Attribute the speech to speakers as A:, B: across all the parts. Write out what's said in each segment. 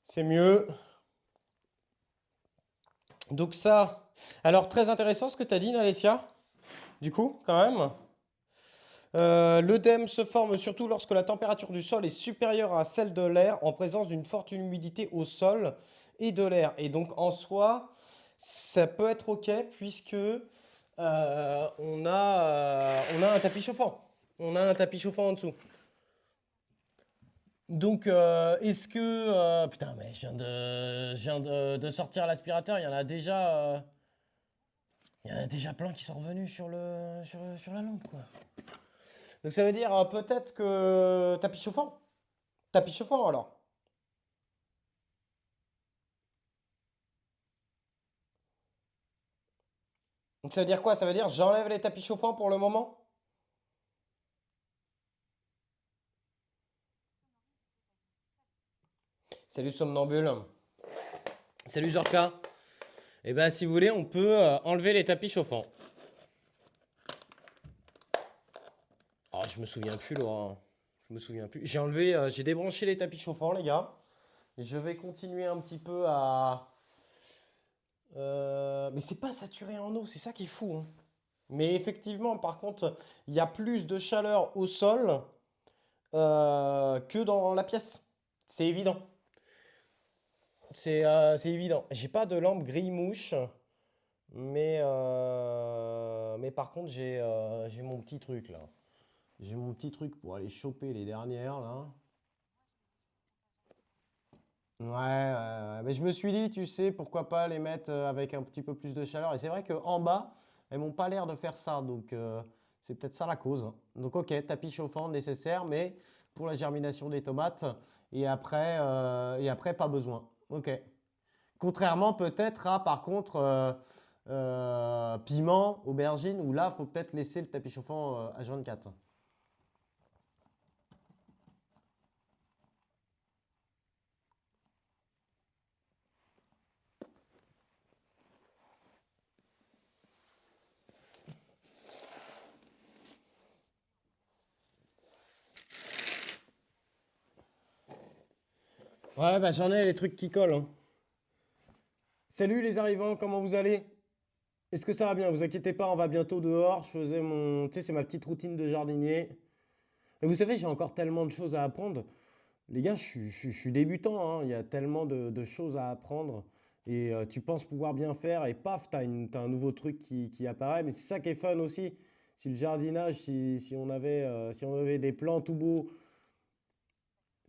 A: C'est mieux. Donc ça. Alors très intéressant ce que tu as dit, Nalessia. Du coup, quand même. L'œdème se forme surtout lorsque la température du sol est supérieure à celle de l'air en présence d'une forte humidité au sol et de l'air. Et donc en soi, ça peut être OK puisque on a un tapis chauffant. On a un tapis chauffant en dessous. Donc, est-ce que... putain, mais je viens de sortir l'aspirateur, il y en a déjà plein qui sont revenus sur la lampe, quoi. Donc ça veut dire peut-être que tapis chauffant. Tapis chauffant alors. Donc ça veut dire quoi? Ça veut dire j'enlève les tapis chauffants pour le moment? Salut somnambule. Salut Zorka. Et ben si vous voulez, on peut enlever les tapis chauffants. Ah, je me souviens plus, Laura. Je me souviens plus. J'ai débranché les tapis chauffants, les gars. Je vais continuer un petit peu à. Mais c'est pas saturé en eau, c'est ça qui est fou, hein. Mais effectivement, par contre, il y a plus de chaleur au sol que dans la pièce. C'est évident. C'est évident. J'ai pas de lampe grille-mouche, mais par contre, j'ai mon petit truc là. J'ai mon petit truc pour aller choper les dernières là. Ouais, mais je me suis dit, tu sais, pourquoi pas les mettre avec un petit peu plus de chaleur. Et c'est vrai qu'en bas, elles m'ont pas l'air de faire ça, donc c'est peut-être ça la cause, hein. Donc ok, tapis chauffant nécessaire, mais pour la germination des tomates, et après pas besoin. Ok. Contrairement peut-être à, par contre, piment, aubergine, où là, faut peut-être laisser le tapis chauffant H24. Ouais, bah j'en ai les trucs qui collent, hein. Salut les arrivants, comment vous allez? Est-ce que ça va bien? Vous inquiétez pas, on va bientôt dehors. Je faisais mon. Tu sais, c'est ma petite routine de jardinier. Et vous savez, j'ai encore tellement de choses à apprendre. Les gars, je suis débutant, hein. Il y a tellement de choses à apprendre. Et tu penses pouvoir bien faire, et paf, t'as un nouveau truc qui apparaît. Mais c'est ça qui est fun aussi. Si le jardinage, si on avait des plans tout beaux,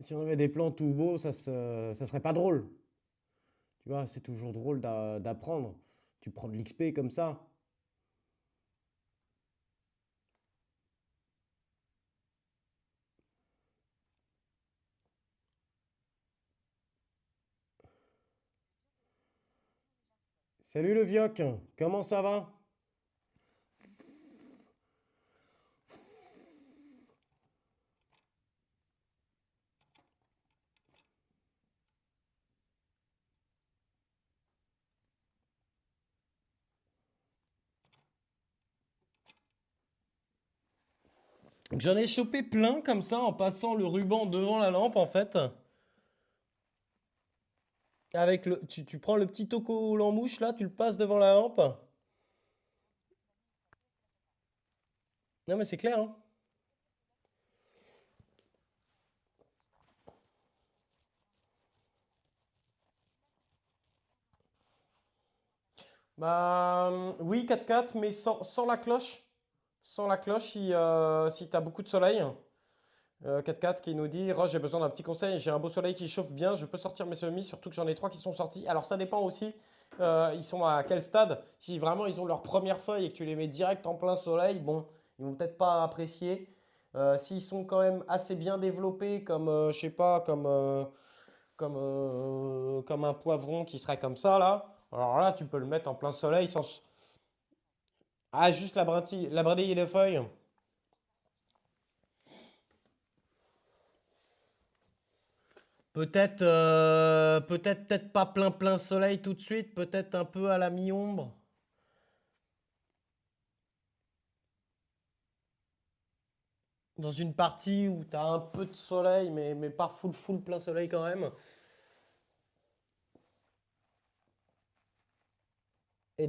A: si on avait des plans tout beaux, ça serait pas drôle. Tu vois, c'est toujours drôle d'apprendre. Tu prends de l'XP comme ça. Salut le Vioc, comment ça va? J'en ai chopé plein comme ça en passant le ruban devant la lampe en fait. Tu prends le petit toco mouche là, tu le passes devant la lampe. Non mais c'est clair, hein. Bah oui, 4x4, mais sans la cloche. Sans la cloche si t'as beaucoup de soleil. 4x4 qui nous dit Roche, j'ai besoin d'un petit conseil. J'ai un beau soleil qui chauffe bien. Je peux sortir mes semis, surtout que j'en ai trois qui sont sortis. Alors ça dépend aussi. Ils sont à quel stade. Si vraiment ils ont leurs premières feuilles et que tu les mets direct en plein soleil, bon, ils vont peut-être pas apprécier. S'ils sont quand même assez bien développés, comme je sais pas, comme un poivron qui serait comme ça là. Alors là, tu peux le mettre en plein soleil sans. Ah, juste la brindille et les feuilles. Peut-être pas plein soleil tout de suite, peut-être un peu à la mi-ombre. Dans une partie où tu as un peu de soleil, mais pas full plein soleil quand même.